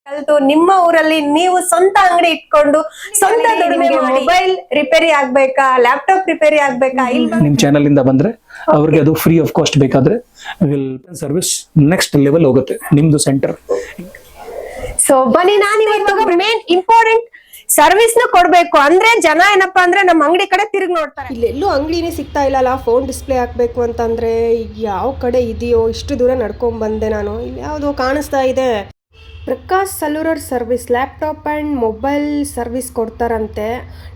ಕಲ್ತು ನಿಮ್ಮ ಊರಲ್ಲಿ ನೀವು ಸ್ವಂತ ಅಂಗಡಿ ಇಟ್ಕೊಂಡು ಸ್ವಂತ ದುಡಿಮೆ ಮೊಬೈಲ್ ರಿಪೇರಿ ಆಗ್ಬೇಕಾ, ಲ್ಯಾಪ್ಟಾಪ್ ರಿಪೇರಿ ಆಗ್ಬೇಕಾ, ನಿಮ್ ಚಾನಲ್ ಇಂದ ಬಂದ್ರೆ ಅವ್ರಿಗೆ ಅದು ಫ್ರೀ ಆಫ್ ಕಾಸ್ಟ್ ಬೇಕಾದ್ರೆ ವಿಲ್ ಸರ್ವಿಸ್ ನೆಕ್ಸ್ಟ್ ಲೆವೆಲ್ ಹೋಗುತ್ತೆ ನಿಮ್ದು ಸೆಂಟರ್. ಸೊ ಬನ್ನಿ, ನಾನು ಇವತ್ತು ಮೇನ್ ಇಂಪಾರ್ಟೆಂಟ್ ಸರ್ವಿಸ್ ನ ಕೊಡ್ಬೇಕು ಅಂದ್ರೆ ಜನ ಏನಪ್ಪಾ ಅಂದ್ರೆ ನಮ್ಮ ಅಂಗಡಿ ಕಡೆ ತಿರುಗಿ ನೋಡ್ತಾರೆ. ಇಲ್ಲೆಲ್ಲೂ ಅಂಗಡಿನೇ ಸಿಗ್ತಾ ಇಲ್ಲಲ್ಲ, ಫೋನ್ ಡಿಸ್ಪ್ಲೇ ಹಾಕ್ಬೇಕು ಅಂತಂದ್ರೆ ಯಾವ ಕಡೆ ಇದೆಯೋ, ಇಷ್ಟು ದೂರ ನಡ್ಕೊಂಡ್ ಬಂದೆ ನಾನು. ಇಲ್ಲಿ ಯಾವುದೋ ಕಾಣಿಸ್ತಾ ಇದೆ, Prakash cellular service, laptop and mobile service ಕೊಡ್ತಾರಂತೆ,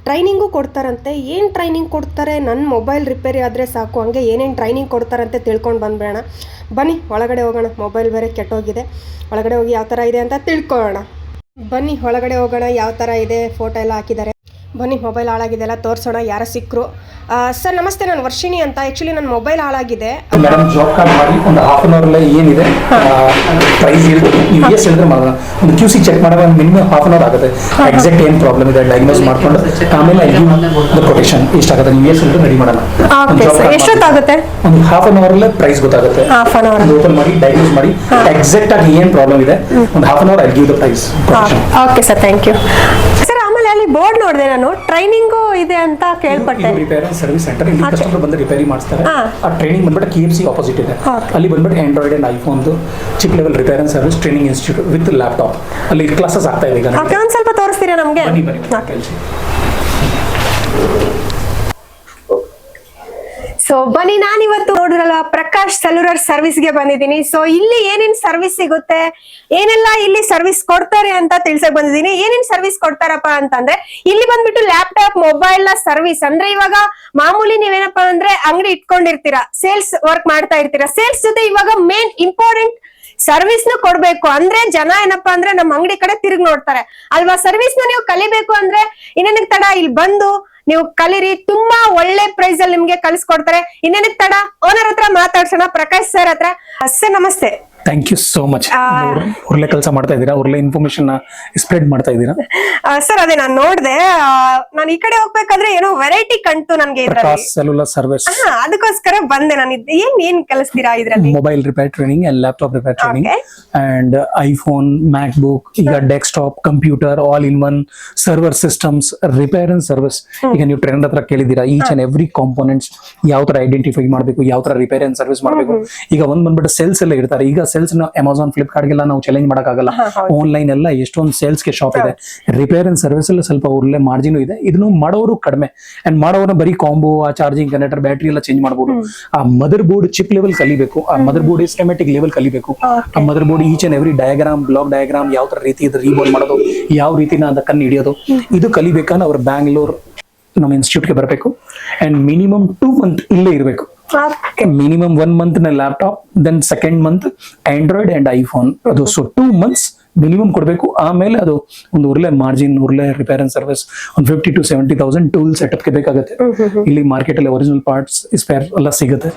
ಟ್ರೈನಿಂಗು ಕೊಡ್ತಾರಂತೆ. ಏನು ಟ್ರೈನಿಂಗ್ ಕೊಡ್ತಾರೆ? ನನ್ನ ಮೊಬೈಲ್ ರಿಪೇರಿ ಆದರೆ ಸಾಕು, ಹಂಗೆ ಏನೇನು ಟ್ರೈನಿಂಗ್ ಕೊಡ್ತಾರಂತೆ ತಿಳ್ಕೊಂಡು ಬಂದ್ಬೇಡ. ಬನ್ನಿ ಒಳಗಡೆ ಹೋಗೋಣ, ಮೊಬೈಲ್ ಬೇರೆ ಕೆಟ್ಟೋಗಿದೆ. ಒಳಗಡೆ ಹೋಗಿ ಯಾವ ಥರ ಇದೆ ಅಂತ ತಿಳ್ಕೊಳ್ಳೋಣ. ಬನ್ನಿ ಒಳಗಡೆ ಹೋಗೋಣ, ಯಾವ ಥರ ಇದೆ, ಫೋಟೋ ಎಲ್ಲ ಹಾಕಿದ್ದಾರೆ. ಬನ್ನಿ ಮೊಬೈಲ್ ಹಾಳಾಗಿದೆ ಎಲ್ಲ ತೋರಿಸೋಣ. ಯಾರ ಸಿಕ್ಕರು? ಸರ್ ನಮಸ್ತೆ, ನಾನು ವರ್ಷಿಣಿ ಅಂತ. ಆ್ಯಕ್ಚುಲಿ ನನ್ನ ಮೊಬೈಲ್ ಹಾಳಾಗಿದೆ. ಮೇಡಮ್ ಜಾಬ್ ಕಾರ್ಡ್ ಮಾಡಿ ಒಂದು ಹಾಫ್ ಅನ್ ಅವರ್ ಏನಿದೆ ಪ್ರೈಸ್ ಹೇಳ್ತೀನಿ, ನೀವು ಎಷ್ಟು ಹೇಳಿದ್ರೆ ಮಾಡೋಣ. ಒಂದು QC ಚೆಕ್ ಮಾಡುವಾಗ ಮಿನಿಮಮ್ ಹಾಫ್ ಅನ್ ಅವರ್ ಆಗುತ್ತೆ. ಎಕ್ಸಾಕ್ಟ್ ಏನು ಪ್ರಾಬ್ಲಮ್ ಇದೆ ಡಯಾಗ್ನೋಸ್ ಮಾಡ್ಕೊಂಡು ಆಮೇಲೆ ಕೊಟೇಶನ್ ಎಷ್ಟಾಗುತ್ತೆ ನೀವು ಎಷ್ಟು ಹೇಳಿದ್ರೆ ರೆಡಿ ಮಾಡೋಣ. ಎಷ್ಟೊತ್ತಾಗುತ್ತೆ? ಒಂದು ಹಾಫ್ ಅನ್ ಅವರ್ ಪ್ರೈಸ್ ಗೊತ್ತಾಗುತ್ತೆ. ಓಪನ್ ಮಾಡಿ ಡಯಾಗ್ನೋಸ್ ಮಾಡಿ ಎಕ್ಸಾಕ್ಟ್ ಆಗಿ ಏನು ಪ್ರಾಬ್ಲಮ್ ಇದೆ ಒಂದು half an hour I give the price. Okay sir, thank you sir. ಆಮೇಲೆ ಅಲ್ಲಿ ಬೋರ್ಡ್ ನೋಡಿದೆ ನಾನು, ಟ್ರೈನಿಂಗು ಇದೆ ಅಂತ ಕೇಳ್ಪಟ್ಟೆ. ರಿಪೇರ್ ಸರ್ವಿಸ್ ಸೆಂಟರ್, ಇಲ್ಲಿ ಕಸ್ಟಮರ್ ಬಂದು ರಿಪೇರಿ ಮಾಡಿಸ್ತಾರೆ. ಆ ಟ್ರೈನಿಂಗ್ ಬಂದ್ಬಿಟ್ಟು KFC ಆಪೋಸಿಟ್ ಇದೆ. ಅಲ್ಲಿ ಬಂದ್ಬಿಟ್ಟು Android and iPhone chip level repair and service training institute with laptop. ಅಲ್ಲಿ ಕ್ಲಾಸಸ್ ಆಗ್ತಾ ಇದೆ ಈಗ. ಒಂದ್ ಸ್ವಲ್ಪ ತೋರಿಸ್ತೀರಾ ನಮ್ಗೆ? ಸೊ ಬನ್ನಿ, ನಾನಿವತ್ತು ನೋಡಿದ್ರಲ್ಲ ಪ್ರಕಾಶ್ ಸೆಲ್ಯುಲರ್ ಸರ್ವಿಸ್ಗೆ ಬಂದಿದ್ದೀನಿ. ಸೊ ಇಲ್ಲಿ ಏನೇನ್ ಸರ್ವಿಸ್ ಸಿಗುತ್ತೆ, ಏನೆಲ್ಲ ಇಲ್ಲಿ ಸರ್ವಿಸ್ ಕೊಡ್ತಾರೆ ಅಂತ ತಿಳ್ಸಕ್ ಬಂದಿದ್ದೀನಿ. ಏನೇನ್ ಸರ್ವಿಸ್ ಕೊಡ್ತಾರಪ್ಪ ಅಂತಂದ್ರೆ ಇಲ್ಲಿ ಬಂದ್ಬಿಟ್ಟು ಲ್ಯಾಪ್ಟಾಪ್ ಮೊಬೈಲ್ ನ ಸರ್ವಿಸ್. ಅಂದ್ರೆ ಇವಾಗ ಮಾಮೂಲಿ ನೀವೇನಪ್ಪಾ ಅಂದ್ರೆ ಅಂಗಡಿ ಇಟ್ಕೊಂಡಿರ್ತೀರಾ, ಸೇಲ್ಸ್ ವರ್ಕ್ ಮಾಡ್ತಾ ಇರ್ತೀರಾ. ಸೇಲ್ಸ್ ಜೊತೆ ಇವಾಗ ಮೇನ್ ಇಂಪಾರ್ಟೆಂಟ್ ಸರ್ವಿಸ್ ನ ಕೊಡ್ಬೇಕು ಅಂದ್ರೆ ಜನ ಏನಪ್ಪಾ ಅಂದ್ರೆ ನಮ್ಮ ಅಂಗಡಿ ಕಡೆ ತಿರುಗಿ ನೋಡ್ತಾರೆ ಅಲ್ವಾ. ಸರ್ವಿಸ್ ನ ನೀವು ಕಲಿಬೇಕು ಅಂದ್ರೆ ಇನ್ನೇನಕ್ ತಡ, ಇಲ್ಲಿ ಬಂದು ನೀವು ಕಲಿರಿ. ತುಂಬಾ ಒಳ್ಳೆ ಪ್ರೈಸ್ ಅಲ್ಲಿ ನಿಮ್ಗೆ ಕಲಿಸ್ಕೊಡ್ತಾರೆ. ಇನ್ನೇನಕ್ ತಡ, ಓನರ್ ಹತ್ರ ಮಾತಾಡ್ಸೋಣ, ಪ್ರಕಾಶ್ ಸರ್ ಹತ್ರ. ಸರ್ ನಮಸ್ತೆ. Thank you so much. ಉರ್ಲೆ ಕೆಲಸ ಮಾಡ್ತಾ ಇದ್ದೀರಾ, ಉರ್ಲೆ ಇನ್ಫಾರ್ಮೇಶನ್ ಸ್ಪ್ರೆಡ್ ಮಾಡ್ತಾ ಇದ್ದೀರಾ ಸರ್? ಅದೇ ನಾನು ನೋಡ್ದೆ, ನಾನು ಈ ಕಡೆ ಹೋಗ್ಬೇಕಾದ್ರೆ ಏನೋ ವೆರೈಟಿ ಕಂಟು ನನ್ಗೆ ಪ್ರಕಾಶ್ ಸೆಲ್ಯುಲರ್ ಸರ್ವಿಸ್, ಅದಕ್ಕೋಸ್ಕರ ಬಂದೆ ನಾನು. ಏನ್ ಕಲಿಸ್ತೀರಾ ಇದ್ರಲ್ಲಿ? Mobile repair training and laptop repair training and iPhone, MacBook, ಈಗ desktop, computer, all in one server systems, repair and service. ಈಗ ನೀವು ಟ್ರೆಂಡ್ ಹತ್ರ ಕೇಳಿದ್ದೀರಾ, ಈಚ್ ಅಂಡ್ ಎವ್ರಿ ಕಾಂಪೋನೆಂಟ್ಸ್ ಯಾವ ತರ ಐಡೆಂಟಿಫೈ ಮಾಡಬೇಕು, ಯಾವ ತರ ರಿಪೇರ್ ಅಂಡ್ ಸರ್ವಿಸ್ ಮಾಡಬೇಕು. ಈಗ ಬಂದ್ಬಿಟ್ಟು ಸೇಲ್ಸ್ ಎಲ್ಲ ಇರ್ತಾರೆ. ಈಗ ಸೇಲ್ಸ್ ನ ಅಮೆಝಾನ್, ಫ್ಲಿಪ್ಕಾರ್ಟ್ ಗೆಲ್ಲ ನಾವು ಚಾಲೆಂಜ್ ಮಾಡಕ್ಕಾಗಲ್ಲ. ಆನ್ಲೈನ್ ಎಲ್ಲ ಎಷ್ಟೊಂದು ಸೇಲ್ಸ್ ಗೆ ಶಾಪ್ ಇದೆ. ರಿಪೇರ್ ಅಂಡ್ ಸರ್ವಿಸ್ ಅಲ್ಲಿ ಸ್ವಲ್ಪ ಒಳ್ಳೆ ಮಾರ್ಜಿನ್ ಇದೆ. ಇದನ್ನು ಮಾಡೋರು ಕಡಿಮೆ ಅಂಡ್ ಮಾಡೋರು ಬರೀ ಕಾಂಬೋ, ಆ ಚಾರ್ಜಿಂಗ್ ಕನೆಕ್ಟರ್, ಬ್ಯಾಟ್ರಿ ಎಲ್ಲ ಚೇಂಜ್ ಮಾಡಬಹುದು. ಆ ಮದರ್ ಬೋರ್ಡ್ ಚಿಪ್ ಲೆವೆಲ್ ಕಲಿಬೇಕು, ಆ ಮದರ್ ಬೋರ್ಡ್ ಸ್ಕೆಮೆಟಿಕ್ ಲೆವೆಲ್ ಕಲಿಬೇಕು. ಆ motherboard each and every diagram, block diagram, ಯಾವ ತರ ರೀತಿ ಇದು ರೀಬೋಲ್ ಮಾಡೋದು, ಯಾವ ರೀತಿನ ಅದಕ್ಕನ್ನು ಹಿಡಿಯೋದು, ಇದು ಕಲಿಬೇಕಂದ್ರೆ ಅವ್ರು ಬ್ಯಾಂಗ್ಳೂರ್ ನಮ್ಮ ಇನ್ಸ್ಟಿಟ್ಯೂಟ್ಗೆ ಬರಬೇಕು. ಅಂಡ್ ಮಿನಿಮಮ್ 2 months ಇಲ್ಲೇ ಇರಬೇಕು. ಮಿನಿಮಮ್ 1 month ನ laptop, then second month Android and iPhone. ಅದು ಸೊ 2 months ಮಿನಿಮಮ್ ಕೊಡಬೇಕು. ಆಮೇಲೆ ಅದು ಒಂದು ಉರ್ಲೆ ಮಾರ್ಜಿನ್, ಉರ್ಲೆ ರಿಪೇರ್ ಅಂಡ್ ಸರ್ವಿಸ್ ಒಂದು 50,000 to 70,000 ಟೂಲ್ ಸೆಟಪ್ಗೆ ಬೇಕಾಗುತ್ತೆ. ಇಲ್ಲಿ ಮಾರ್ಕೆಟ್ ಅಲ್ಲಿ ಒರಿಜಿನಲ್ ಪಾರ್ಟ್ಸ್, ಸ್ಪೇರ್ ಎಲ್ಲ ಸಿಗುತ್ತೆ.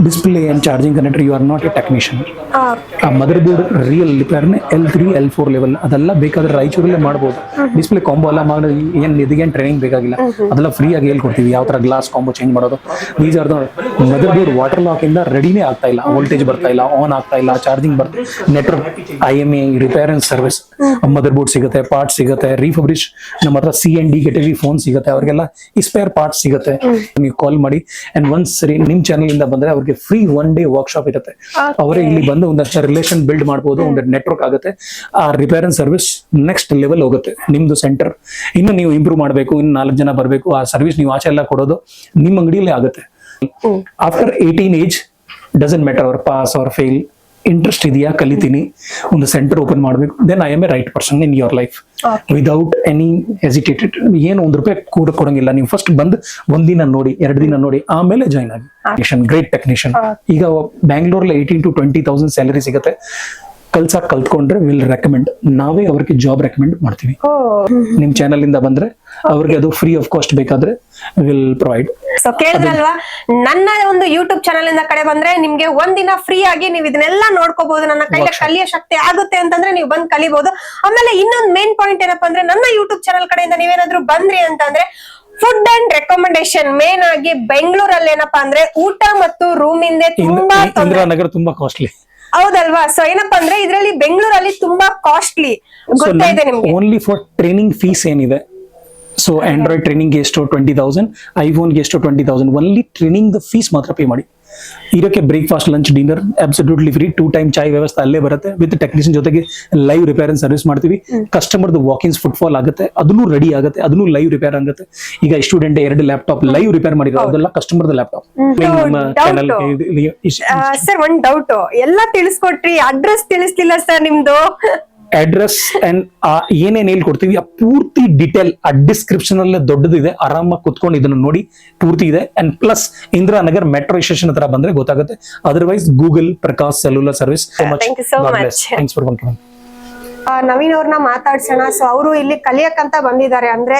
Display and charging connector, you are not a technician. ಆ ಮದರ್ ಬೋರ್ಡ್ ರಿಯಲ್ ರಿಪೇರ್ನೆ L3, L4 ಲೆವೆಲ್ ಅದೆಲ್ಲ ಬೇಕಾದ್ರೆ ರಾಯಚೂರಲ್ಲೇ ಮಾಡ್ಬೋದು. ಡಿಸ್ಪ್ಲೇ ಕಾಂಬೋ ಎಲ್ಲ ಮಾಡಿ ಏನ್ ಇದಕ್ಕೇನು ಟ್ರೈನಿಂಗ್ ಬೇಕಾಗಿಲ್ಲ, ಅದೆಲ್ಲ ಫ್ರೀ ಆಗಿ ಹೇಳ್ಕೊಡ್ತೀವಿ. ಯಾವ ತರ ಗ್ಲಾಸ್ ಕಾಂಬೋ ಚೇಂಜ್ ಮಾಡೋದು. These are the mother board water lock ಇಂದ ರೆಡಿನೇ ಆಗ್ತಾ ಇಲ್ಲ, ವೋಲ್ಟೇಜ್ ಬರ್ತಾ ಇಲ್ಲ, ಆನ್ ಆಗ್ತಾ ಇಲ್ಲ, ಚಾರ್ಜಿಂಗ್ ಬರ್ತಾ, network, IMA, repair and service, mother board ಸಿಗುತ್ತೆ, ಪಾರ್ಟ್ ಸಿಗುತ್ತೆ, ರೀಫಬ್ರಿಶ್ ನಮ್ಮ ಹತ್ರ C&D ಕೆಟಗರಿ ಫೋನ್ ಸಿಗುತ್ತೆ. ಅವ್ರಿಗೆಲ್ಲ ಈ ಸ್ಪೇರ್ ಪಾರ್ಟ್ ಸಿಗುತ್ತೆ. ನೀವು ಕಾಲ್ ಮಾಡಿ ಅಂಡ್ ಒಂದ್ ಸರಿ ನಿಮ್ ಚಾನಲ್ ಇಂದ ಬಂದ್ರೆ ಅವ್ರಿಗೆ ಫ್ರೀ 1 day ವರ್ಕ್ಶಾಪ್ ಇರುತ್ತೆ. ಅವರೇ ಇಲ್ಲಿ ಬಂದು ಒಂದಷ್ಟು ರಿಲೇಷನ್ ಬಿಲ್ಡ್ ಮಾಡಬಹುದು, ಒಂದು ನೆಟ್ವರ್ಕ್ ಆಗುತ್ತೆ. ಆ repair and service next level ಹೋಗುತ್ತೆ ನಿಮ್ದು ಸೆಂಟರ್. ಇನ್ನು ನೀವು ಇಂಪ್ರೂವ್ ಮಾಡಬೇಕು, ಇನ್ನು 4 ಜನ ಬರಬೇಕು. ಆ ಸರ್ವಿಸ್ ನೀವು ಆಚೆ ಎಲ್ಲ ಕೊಡೋದು ನಿಮ್ಮ ಅಂಗಡಿಯಲ್ಲೇ ಆಗುತ್ತೆ. ಆಫ್ಟರ್ 18 ಏಜ್ ಡಸಂಟ್ ಮ್ಯಾಟರ್ ಅವ್ರ ಪಾಸ್ ಆರ್ ಫೇಲ್, ಇಂಟ್ರೆಸ್ಟ್ ಇದೆಯಾ, ಕಲಿತೀನಿ, ಒಂದು ಸೆಂಟರ್ ಓಪನ್ ಮಾಡಬೇಕು, then I am a right person in your life without any hesitated. ಏನು ₹1 ಕೂಡ ಕೊಡಂಗಿಲ್ಲ. ನೀವು ಫಸ್ಟ್ ಬಂದು 1 ದಿನ ನೋಡಿ, 2 ದಿನ ನೋಡಿ, ಆಮೇಲೆ ಜಾಯ್ನ್ ಆಗಿ. Great technician. ಈಗ ಬ್ಯಾಂಗ್ಳೂರಲ್ಲಿ 18,000 to 20,000 ಸ್ಯಾಲರಿ ಸಿಗುತ್ತೆ. ಕಲ್ತ್ಕೊಂಡ್ರೆ ವಿಲ್ ರೆಕಮೆಂಡ್, ನಾವೇ ಅವ್ರಿಗೆ ಜಾಬ್ ರೆಕಮೆಂಡ್ ಮಾಡ್ತೀವಿ. ನಿಮ್ ಚಾನಲ್ ಇಂದ ಬಂದ್ರೆ ಅವ್ರಿಗೆ ಅದು ಫ್ರೀ ಆಫ್ ಕಾಸ್ಟ್ ಬೇಕಾದ್ರೆ ವಿಲ್ ಪ್ರೊವೈಡ್. ಸೊ ಕೇಳಿದ್ರಲ್ವಾ, ನನ್ನ ಒಂದು ಯೂಟ್ಯೂಬ್ ಚಾನಲ್ ಇಂದ ಕಡೆ ಬಂದ್ರೆ ನಿಮ್ಗೆ 1 ದಿನ ಫ್ರೀ ಆಗಿ ನೀವು ಇದನ್ನೆಲ್ಲ ನೋಡ್ಕೋಬಹುದು. ನನ್ನ ಕೈಲಿ ಕಲಿಯೋ ಶಕ್ತಿ ಆಗುತ್ತೆ ಅಂತಂದ್ರೆ ನೀವು ಬಂದ್ ಕಲಿಬಹುದು. ಆಮೇಲೆ ಇನ್ನೊಂದು ಮೇನ್ ಪಾಯಿಂಟ್ ಏನಪ್ಪಾ ಅಂದ್ರೆ, ನನ್ನ ಯೂಟ್ಯೂಬ್ ಚಾನಲ್ ಕಡೆಯಿಂದ ನೀವೇನಾದ್ರೂ ಬಂದ್ರಿ ಅಂತಂದ್ರೆ ಫುಡ್ ಅಂಡ್ ರೆಕಮೆಂಡೇಶನ್ ಮೇನ್ ಆಗಿ ಬೆಂಗಳೂರಲ್ಲಿ ಏನಪ್ಪಾ ಅಂದ್ರೆ ಊಟ ಮತ್ತು ರೂಮ್ ಇಂದ ತುಂಬಾ ಇಂದಿರಾನಗರ ತುಂಬಾ ಕಾಸ್ಟ್ಲಿ. ಹೌದಲ್ವಾ? ಸೊ ಏನಪ್ಪಾ ಅಂದ್ರೆ ಇದ್ರಲ್ಲಿ ಬೆಂಗಳೂರಲ್ಲಿ ತುಂಬಾ ಕಾಸ್ಟ್ಲಿ ಗೊತ್ತಾ ಇದೆ ನಿಮ್ಗೆ. ಓನ್ಲಿ ಫಾರ್ ಟ್ರೈನಿಂಗ್ ಫೀಸ್ ಏನಿದೆ, ಸೊ ಆಂಡ್ರಾಯ್ಡ್ ಟ್ರೈನಿಂಗ್ ಎಷ್ಟು 20,000, ಐಫೋನ್ಗೆ ಎಷ್ಟು 20,000, ಓನ್ಲಿ ಟ್ರೈನಿಂಗ್ ಫೀಸ್ ಮಾತ್ರ ಪೇ ಮಾಡಿ. ಇರೋಕ್ಕೆ breakfast, lunch, dinner absolutely free. 2 time ಚಾಯ್ ವ್ಯವಸ್ಥೆ ಅಲ್ಲೇ ಬರುತ್ತೆ. ವಿತ್ ಟೆಕ್ನಿಷಿಯನ್ ಜೊತೆಗೆ ಲೈವ್ ರಿಪೇರ್ ಅಂಡ್ ಸರ್ವಿಸ್ ಮಾಡ್ತೀವಿ. ಕಸ್ಟಮರ್ದು ವಾಕಿನ್ಸ್ ಫುಟ್ಫಾಲ್ ಆಗುತ್ತೆ, ಅದನ್ನು ರೆಡಿ ಆಗುತ್ತೆ, ಅದನ್ನು ಲೈವ್ ರಿಪೇರ್ ಆಗುತ್ತೆ. ಈಗ ಸ್ಟೂಡೆಂಟ್ 2 ಲ್ಯಾಪ್ಟಾಪ್ ಲೈವ್ ರಿಪೇರ್ ಮಾಡಿದ್ರು, ಅದೆಲ್ಲ ಕಸ್ಟಮರ್ ಲ್ಯಾಪ್ಟಾಪ್. ಸರ್ ಒಂದ್ ಡೌಟ್, ಎಲ್ಲ ತಿಳಿಸ್ಕೊಟ್ರಿ, ಅಡ್ರೆಸ್ ತಿಳಿಸ್ಲಿಲ್ಲ ಸರ್ ನಿಮ್ದು. ಅಡ್ರೆಸ್ ಅಂಡ್ ಏನೇನ್ ಹೇಳ್ಕೊಡ್ತೀವಿ ಆ ಪೂರ್ತಿ ಡಿಟೇಲ್ ಆ ಡಿಸ್ಕ್ರಿಪ್ಷನ್ ಅಲ್ಲೇ ದೊಡ್ಡದಿದೆ. ಆರಾಮಾಗಿ ಕುತ್ಕೊಂಡು ಇದನ್ನ ನೋಡಿ, ಪೂರ್ತಿ ಇದೆ. And plus Indiranagar metro station ಹತ್ರ ಬಂದ್ರೆ ಗೊತ್ತಾಗುತ್ತೆ. Otherwise Google Prakash cellular service. Thank you so much. Thanks for coming. Naveen ಅವ್ರನ್ನ ಮಾತಾಡ್ಸೋಣ. ಸೊ ಅವರು ಇಲ್ಲಿ ಕಲಿಯಕ್ಕಂತ ಬಂದಿದ್ದಾರೆ. ಅಂದ್ರೆ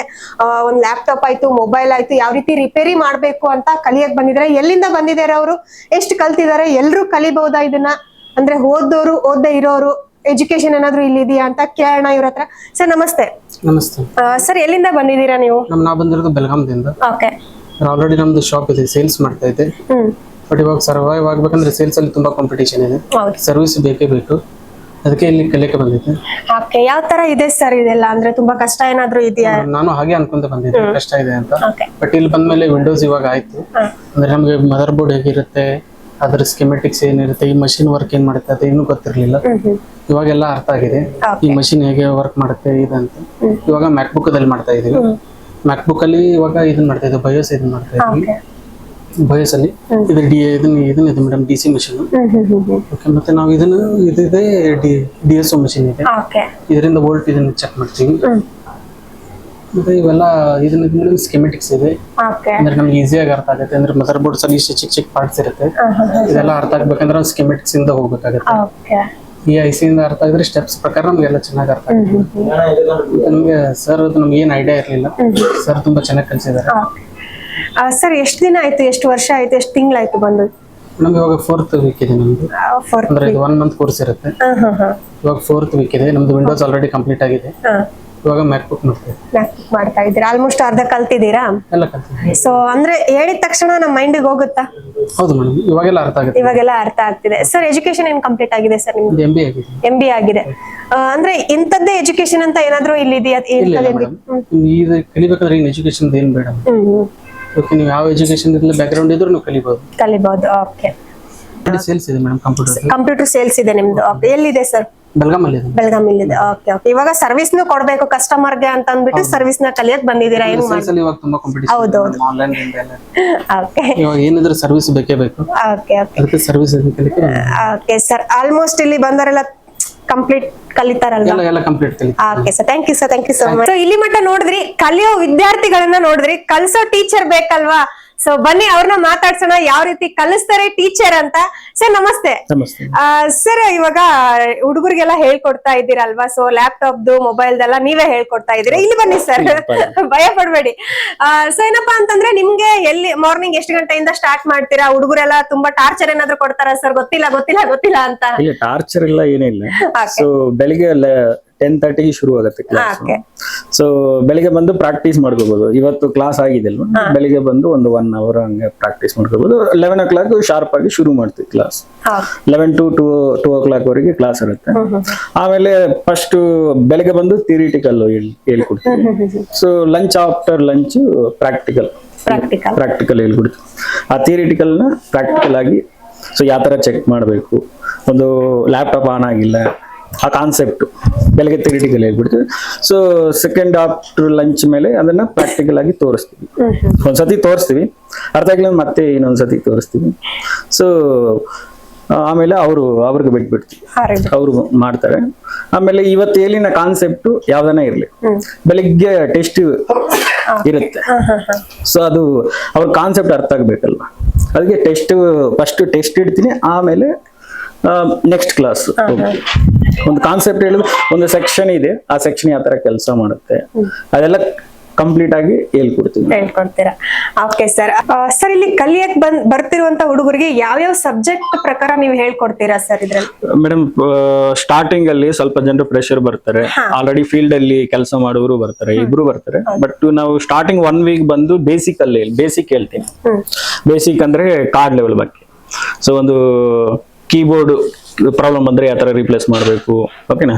ಒಂದ್ ಲ್ಯಾಪ್ಟಾಪ್ ಆಯ್ತು, ಮೊಬೈಲ್ ಆಯ್ತು, ಯಾವ ರೀತಿ ರಿಪೇರಿ ಮಾಡ್ಬೇಕು ಅಂತ ಕಲಿಯಕ್ ಬಂದಿದ್ದಾರೆ. ಎಲ್ಲಿಂದ ಬಂದಿದ್ದಾರೆ ಅವರು, ಎಷ್ಟು ಕಲ್ತಿದ್ದಾರೆ, ಎಲ್ರು ಕಲಿಬಹುದಾ ಇದನ್ನ? ಅಂದ್ರೆ ಓದೋರು, ಓದದೇ ಇರೋರು, ಎಜುಕೇಶನ್ ಏನಾದ್ರು ಇಲ್ಲಿ ಇದೆಯಾ ಅಂತ ಕೇಳೋಣ ಇವ್ರ ಹತ್ರ. ಸರ್ ನಮಸ್ತೆ. ನಮಸ್ತೆ ಸರ್ ಎಲ್ಲಿಂದ ಬಂದಿದ್ದೀರಾ ನೀವು? ನಾವು ಬಂದಿರೋದು ಬೆಳಗಾಂದಿಂದ. ಓಕೆ. ಆಲ್ರೆಡಿ ನಮ್ದು ಶಾಪ್ ಇದೆ, ಸೇಲ್ಸ್ ಮಾಡ್ತಾ ಇದ್ದೆ. ಬಟ್ ಇವಾಗ ಸರ್ವೈವ್ ಆಗ್ಬೇಕಂದ್ರೆ ಸೇಲ್ಸ್ ಅಲ್ಲಿ ತುಂಬಾ ಕಾಂಪಿಟೇಷನ್ ಇದೆ, ಸರ್ವಿಸ್ ಬೇಕೇ ಬೇಕು. ಅದಕ್ಕೆ ಇಲ್ಲಿ ಕಲಿಯಕ್ಕೆ ಬಂದಿದ್ದೆ. ಓಕೆ. ಯಾವ ತರ ಇದೆ ಸರ್ ಇದೆಲ್ಲ? ಅಂದ್ರೆ ತುಂಬಾ ಕಷ್ಟ ಏನಾದ್ರು ಇದೆಯಾ? ನಾನು ಹಾಗೆ ಅನ್ಕೊಂತ ಬಂದಿದ್ದೆ ಕಷ್ಟ ಇದೆ ಅಂತ. ಬಟ್ ಇಲ್ಲಿ ಬಂದ್ಮೇಲೆ ವಿಂಡೋಸ್ ಇವಾಗ ಆಯ್ತು. ಅಂದ್ರೆ ನಮ್ಗೆ ಮದರ್ ಬೋರ್ಡ್ ಹೇಗಿರುತ್ತೆ, ಅದ್ರ ಸ್ಕಿಮೆಟಿಕ್ಸ್ ಏನಿರುತ್ತೆ, ಈ ಮಷಿನ್ ವರ್ಕ್ ಏನ್ ಮಾಡುತ್ತೆ ಅದು ಇನ್ನೂ ಗೊತ್ತಿರ್ಲಿಲ್ಲ. ಇವಾಗೆಲ್ಲ ಅರ್ಥ ಆಗಿದೆ ಈ ಮಷಿನ್ ಹೇಗೆ ವರ್ಕ್ ಮಾಡುತ್ತೆ ಇದಂತ. ಇವಾಗ ಮ್ಯಾಕ್ಬುಕ್ ಅಲ್ಲಿ ಮಾಡ್ತಾ ಇದೀವಿ. ಮ್ಯಾಕ್ಬುಕ್ ಅಲ್ಲಿ ಇವಾಗ ಇದನ್ನ ಮಾಡ್ತಾ ಇದ್ದೀವಿ, ಬಯೋಸ್ ಇದನ್ನ ಮಾಡ್ತಾ ಇದೀವಿ. ಬಯೋಸ್ ಅಲ್ಲಿ ಇದನ್ನ ಮೇಡಮ್ DC ಮಷಿನ್. ಓಕೆ. ಮತ್ತೆ ನಾವು ಇದಿದೆ DSO ಮಷಿನ್ ಇದೆ, ಇದರಿಂದ ವೋಲ್ಟ್ ಇದನ್ನ ಚೆಕ್ ಮಾಡ್ತೀವಿ. ಮತ್ತೆ ಇವೆಲ್ಲ ಇದನ್ನ ಮೇಡಮ್ ಸ್ಕಿಮೆಟಿಕ್ಸ್ ಇದೆ. ಅಂದ್ರೆ ನಮ್ಗೆ ಈಸಿಯಾಗಿ ಅರ್ಥ ಆಗುತ್ತೆ. ಅಂದ್ರೆ ಮದರ್ ಬೋರ್ಡ್ಸ್ ಅಲ್ಲಿ ಇಷ್ಟು ಚಿಕ್ಕ ಪಾರ್ಟ್ಸ್ ಇರುತ್ತೆ, ಇದೆಲ್ಲ ಅರ್ಥ ಆಗ್ಬೇಕಂದ್ರೆ ನಾವು ಸ್ಕಿಮೆಟಿಕ್ಸ್ ಇಂದ ಹೋಗ್ಬೇಕಾಗುತ್ತೆ. ಈ IC ಇಂದ ಅರ್ಥ ಆಗಿದ್ರೆ ಸ್ಟೆಪ್ಸ್ ಪ್ರಕಾರ ನಮ್ಗೆಲ್ಲ ಚೆನ್ನಾಗಿ ಅರ್ಥ ಆಗುತ್ತೆ. ನಮ್ಗೆ ಸರ್ ನಮ್ಗೆ ಏನ್ ಐಡಿಯಾ ಇರ್ಲಿಲ್ಲ, ಸರ್ ತುಂಬಾ ಚೆನ್ನಾಗಿ ಕಲಿಸಿದ್ದಾರೆ. ಸರ್ ಎಷ್ಟು ದಿನ ಆಯ್ತು, ಎಷ್ಟು ವರ್ಷ ಆಯ್ತು, ಎಷ್ಟು ತಿಂಗಳಾಯ್ತು ಬಂದು? ನಮ್ಗೆ ಇವಾಗ 4th ವೀಕ್ ಇದೆ ನಮ್ದು. ಅಂದ್ರೆ ಇದು 1 ಮಂತ್ ಕೋರ್ಸ್ ಇರುತ್ತೆ. ಇವಾಗ 4th ವೀಕ್ ಇದೆ ನಮ್ದು. ವಿಂಡೋಸ್ ಆಲ್ರೆಡಿ ಕಂಪ್ಲೀಟ್ ಆಗಿದೆ. ಇವಾಗ ಮ್ಯಾಕ್ಬುಕ್ ಮಾಡ್ತಾ ಇದ್ದೀರಾ? ಆಲ್ಮೋಸ್ಟ್ ಅರ್ಧ ಕಲ್ತಿದ್ದೀರಾ? ಎಲ್ಲ ಕಲ್ತಿದ್ದೀವಿ. ಸೊ ಅಂದ್ರೆ ಹೇಳಿದ ತಕ್ಷಣ ನಮ್ಮ ಮೈಂಡಿಗೆ ಹೋಗುತ್ತಾ? ಹೌದು ಮೇಡಮ್, ಇವಾಗೆಲ್ಲ ಅರ್ಥ ಆಗುತ್ತೆ. ಇವಾಗೆಲ್ಲ ಅರ್ಥ ಆಗ್ತಿದೆ. ಸರ್ ಎಜುಕೇಶನ್ ಏನ್ ಕಂಪ್ಲೀಟ್ ಆಗಿದೆ ಸರ್ ನಿಮ್ದು? MBA ಆಗಿದೆ. MBA ಆಗಿದೆ. ಅಂದ್ರೆ ಇಂಥದ್ದೇ ಎಜುಕೇಶನ್ ಅಂತ ಏನಾದ್ರು ಇಲ್ಲಿ ಇದೆಯಾ? ಇದು ಕಲಿಬೇಕಾದ್ರೆ ಏನು ಎಜುಕೇಶನ್ ಏನ್ ಬೇಡ. ಓಕೆ. ನೀವು ಯಾವ ಎಜುಕೇಶನ್ ಇರಲಿ ಬ್ಯಾಕ್ ಗ್ರೌಂಡ್ ಇದ್ರೂ ನೀವು ಕಲಿಬಹುದು. ಓಕೆ. ಸೇಲ್ಸ್ ಇದೆ ಮೇಡಮ್, ಕಂಪ್ಯೂಟರ್ ಸೇಲ್ಸ್ ಇದೆ ನಿಮ್ದು. ಓಕೆ. ಎಲ್ಲಿದೆ ಸರ್? ಬೆಳಗಾಮಲ್ಲಿ ಇದೆ. ಬೆಳಗಾಮಲ್ಲಿ. Okay okay. ಇವಾಗ ಸರ್ವಿಸ್ ನು ಕೊಡ್ಬೇಕು ಕಸ್ಟಮರ್ ಗೆ ಅಂತ ಅಂದ್ಬಿಟ್ಟು ಸರ್ವಿಸ್ ನ ಕಲಿಯಕ್ ಬಂದಿದ್ದೀರಾ? ಏನು ಸೇಲ್ಸ್ ಇವಾಗ ತುಂಬಾ ಕಾಂಪಿಟೇಷನ್. ಹೌದೌದು. ಆನ್ಲೈನ್ ಇಂದ ಎಲ್ಲ. ಓಕೆ. ಇವಾಗ ಏನಿದ್ರು ಸರ್ವಿಸ್ ಬೇಕೇ ಬೇಕು. Okay okay. ಅದಕ್ಕೆ ಸರ್ವಿಸ್ ಕಲಿಕೆ. Okay sir. ಆಲ್ಮೋಸ್ಟ್ ಇಲ್ಲಿ ಬಂದವರೆಲ್ಲ ಕಂಪ್ಲೀಟ್ ಕಲಿತಾರಲ್ಲ? ಎಲ್ಲ ಕಂಪ್ಲೀಟ್ ಕಲಿ. Okay sir, thank you sir, thank you so much. So ಇಲ್ಲಿ ಮಟ್ಟ ನೋಡಿದ್ರಿ, ಕಲಿಯೋ ವಿದ್ಯಾರ್ಥಿಗಳನ್ನ ನೋಡಿದ್ರಿ, ಕಲಿಸೋ ಟೀಚರ್ ಬೇಕಲ್ವಾ? ಸೊ ಬನ್ನಿ ಅವ್ರನ್ನ ಮಾತಾಡ್ಸೋಣ, ಯಾವ ರೀತಿ ಕಲಿಸ್ತಾರೆ ಟೀಚರ್ ಅಂತ. ಸರ್ ನಮಸ್ತೆ. ಸರ್ ಇವಾಗ ಹುಡುಗರಿಗೆಲ್ಲ ಹೇಳ್ಕೊಡ್ತಾ ಇದ್ದೀರಲ್ವಾ? ಸೊ ಲ್ಯಾಪ್ಟಾಪ್ದು, ಮೊಬೈಲ್ದೆಲ್ಲ ನೀವೇ ಹೇಳ್ಕೊಡ್ತಾ ಇದ್ದೀರಾ. ಇಲ್ಲಿ ಬನ್ನಿ ಸರ್, ಭಯ ಪಡ್ಬೇಡಿ. ಸೊ ಏನಪ್ಪಾ ಅಂತಂದ್ರೆ ನಿಮ್ಗೆ ಎಲ್ಲಿ ಮಾರ್ನಿಂಗ್ ಎಷ್ಟು ಗಂಟೆಯಿಂದ ಸ್ಟಾರ್ಟ್ ಮಾಡ್ತೀರಾ? ಹುಡುಗರೆಲ್ಲ ತುಂಬಾ ಟಾರ್ಚರ್ ಏನಾದ್ರು ಕೊಡ್ತಾರ ಸರ್? ಗೊತ್ತಿಲ್ಲ ಅಂತ? ಇಲ್ಲ, ಟಾರ್ಚರ್ ಎಲ್ಲ ಏನಿಲ್ಲ. ಸೊ ಬೆಳಿಗ್ಗೆ 10:30 ಶುರು ಆಗುತ್ತೆ ಕ್ಲಾಸ್. ಸೊ ಬೆಳಿಗ್ಗೆ ಬಂದು ಪ್ರಾಕ್ಟೀಸ್ ಮಾಡ್ಕೋಬಹುದು. ಇವತ್ತು ಕ್ಲಾಸ್ ಆಗಿದೆ ಅಲ್ವಾ, ಬೆಳಿಗ್ಗೆ ಬಂದು ಒಂದು 1 hour ಹಂಗೆ ಪ್ರಾಕ್ಟೀಸ್ ಮಾಡ್ಕೋಬಹುದು. 11 o'clock ಶಾರ್ಪ್ ಆಗಿ ಶುರು ಮಾಡ್ತೀವಿ ಕ್ಲಾಸ್. 11 to 2 o'clock ವರೆಗೆ ಕ್ಲಾಸ್ ಇರುತ್ತೆ. ಆಮೇಲೆ ಫಸ್ಟ್ ಬೆಳಿಗ್ಗೆ ಬಂದು ಥಿಯರಿಟಿಕಲ್ ಹೇಳ್ಕೊಡ್ತೀವಿ. So lunch, after lunch practical ಹೇಳ್ಕೊಡ್ತೀವಿ. ಆ ಥಿಯರಿಟಿಕಲ್ ನ ಪ್ರಾಕ್ಟಿಕಲ್ ಆಗಿ ಸೊ ಯಾವ ತರ ಚೆಕ್ ಮಾಡಬೇಕು, ಒಂದು ಲ್ಯಾಪ್ಟಾಪ್ ಆನ್ ಆಗಿಲ್ಲ ಆ ಕಾನ್ಸೆಪ್ಟ್ ಬೆಳಗ್ಗೆ ಥಿಯರಿಟಿಕಲ್ ಹೇಳ್ಬಿಡ್ತೀವಿ. ಸೊ ಸೆಕೆಂಡ್ ಆಫ್ಟರ್ ಲಂಚ್ ಮೇಲೆ ಅದನ್ನ ಪ್ರಾಕ್ಟಿಕಲ್ ಆಗಿ ತೋರಿಸ್ತೀವಿ. ಒಂದ್ಸತಿ ತೋರಿಸ್ತೀವಿ, ಅರ್ಥ ಆಗಿಲ್ಲ ಮತ್ತೆ ಇನ್ನೊಂದ್ಸತಿ ತೋರಿಸ್ತೀವಿ. ಸೊ ಆಮೇಲೆ ಅವ್ರಿಗೆ ಬಿಟ್ಬಿಡ್ತೀವಿ, ಅವರು ಮಾಡ್ತಾರೆ. ಆಮೇಲೆ ಇವತ್ತು ಹೇಳಿನ ಕಾನ್ಸೆಪ್ಟ್ ಯಾವ್ದನ ಇರ್ಲಿ, ಬೆಳಿಗ್ಗೆ ಟೆಸ್ಟ್ ಇರುತ್ತೆ. ಸೊ ಅದು ಅವ್ರ ಕಾನ್ಸೆಪ್ಟ್ ಅರ್ಥ ಆಗ್ಬೇಕಲ್ವಾ, ಅದಕ್ಕೆ ಫಸ್ಟ್ ಟೆಸ್ಟ್ ಇಡ್ತೀನಿ. ಆಮೇಲೆ ನೆಕ್ಸ್ಟ್ ಕ್ಲಾಸ್ ಒಂದು ಕಾನ್ಸೆಪ್ಟ್ ಹೇಳಿದ್ರೆ ಒಂದು ಸೆಕ್ಷನ್ ಇದೆ, ಆ ಸೆಕ್ಷನ್ ಯಾವ ತರ ಕೆಲಸ ಮಾಡುತ್ತೆ ಅದೆಲ್ಲ ಕಂಪ್ಲೀಟ್ ಆಗಿ ಹೇಳ್ಕೊಡ್ತೀರಾ? Okay sir. ಸರ್ ಇಲ್ಲಿ ಕಲಿಯಕ್ ಬರ್ತಿರುವಂತ ಹುಡುಗರಿಗೆ ಯಾವ್ಯಾವ ಸಬ್ಜೆಕ್ಟ್ ಪ್ರಕಾರ ನೀವು ಹೇಳ್ಕೊಡ್ತೀರಾ ಸರ್ ಇದ್ರಲ್ಲಿ? ಮೇಡಮ್, ಸ್ಟಾರ್ಟಿಂಗ್ ಅಲ್ಲಿ ಸ್ವಲ್ಪ ಜನರು ಪ್ರೆಷರ್ ಬರ್ತಾರೆ, ಆಲ್ರೆಡಿ ಫೀಲ್ಡ್ ಅಲ್ಲಿ ಕೆಲಸ ಮಾಡೋರು ಬರ್ತಾರೆ, ಇಬ್ರು ಬರ್ತಾರೆ. ಬಟ್ ನಾವು ಸ್ಟಾರ್ಟಿಂಗ್ 1 week ಬಂದು ಬೇಸಿಕ್ ಹೇಳ್ತೀನಿ. ಬೇಸಿಕ್ ಅಂದ್ರೆ ಕಾರ್ಡ್ ಲೆವೆಲ್ ಬಗ್ಗೆ. ಸೊ ಒಂದು ಕೀಬೋರ್ಡ್ ಪ್ರಾಬ್ಲಮ್ ಬಂದ್ರೆ ಯಾವ ತರ ರಿಪ್ಲೇಸ್ ಮಾಡಬೇಕು, ಓಕೆನಾ.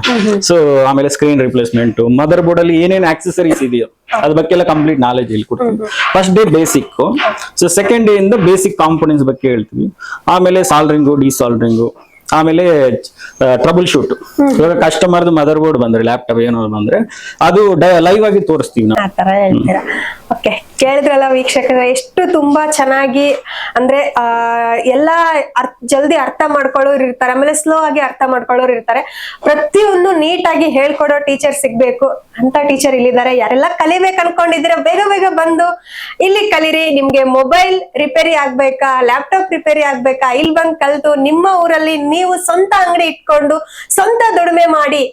ಸೊ ಆಮೇಲೆ ಸ್ಕ್ರೀನ್ ರಿಪ್ಲೇಸ್ಮೆಂಟ್, ಮದರ್ ಬೋರ್ಡ್ ಅಲ್ಲಿ ಏನೇನು ಆಕ್ಸೆಸರೀಸ್ ಇದೆಯೋ ಅದ್ರ ಬಗ್ಗೆ ಎಲ್ಲ ಕಂಪ್ಲೀಟ್ ನಾಲೆಜ್ ಇಲ್ಲಿ ಕೊಡ್ತೀವಿ. First day basic, so second day ಇಂದ ಬೇಸಿಕ್ ಕಾಂಪೋನೆಂಟ್ಸ್ ಬಗ್ಗೆ ಹೇಳ್ತೀವಿ. ಆಮೇಲೆ ಸಾಲ್ಡ್ರಿಂಗು, ಡಿಸಾಲ್ಡ್ರಿಂಗು, ಆಮೇಲೆ ಟ್ರಬಲ್ ಶೂಟ್. ಇವಾಗ ಕಸ್ಟಮರ್ದು ಮದರ್ ಬೋರ್ಡ್ ಬಂದ್ರೆ, ಲ್ಯಾಪ್ಟಾಪ್ ಏನೋ ಬಂದ್ರೆ ಅದು ಲೈವ್ ಆಗಿ ತೋರಿಸ್ತೀವಿ ನಾವು. ಆ ತರ ಹೇಳ್ತೀರಾ. ಓಕೆ, ಕೇಳಿದ್ರಲ್ಲ ವೀಕ್ಷಕರೇ, ಎಷ್ಟು ತುಂಬಾ ಚೆನ್ನಾಗಿ ಅಂದ್ರೆ ಎಲ್ಲ ಜಲ್ದಿ ಅರ್ಥ ಮಾಡ್ಕೊಳ್ಳೋರು ಇರ್ತಾರೆ, ಆಮೇಲೆ ಸ್ಲೋ ಆಗಿ ಅರ್ಥ ಮಾಡ್ಕೊಳ್ಳೋರು ಇರ್ತಾರೆ. ಪ್ರತಿಯೊಂದು ನೀಟಾಗಿ ಹೇಳ್ಕೊಡೋ ಟೀಚರ್ ಸಿಗ್ಬೇಕು ಅಂತ ಟೀಚರ್ ಇಲ್ಲಿದ್ದಾರೆ. ಯಾರೆಲ್ಲ ಕಲಿಬೇಕು ಅನ್ಕೊಂಡಿದ್ದೀರಾ ಬೇಗ ಬೇಗ ಬಂದು ಇಲ್ಲಿ ಕಲೀರಿ. ನಿಮ್ಗೆ ಮೊಬೈಲ್ ರಿಪೇರಿ ಆಗ್ಬೇಕಾ, ಲ್ಯಾಪ್ಟಾಪ್ ರಿಪೇರಿ ಆಗ್ಬೇಕಾ, ಇಲ್ಲಿ ಬಂದು ಕಲ್ತು ನಿಮ್ಮ ಊರಲ್ಲಿ ನೀವು ಸ್ವಂತ ಅಂಗಡಿ ಇಟ್ಕೊಂಡು ಸ್ವಂತ ದುಡಿಮೆ ಮಾಡಿ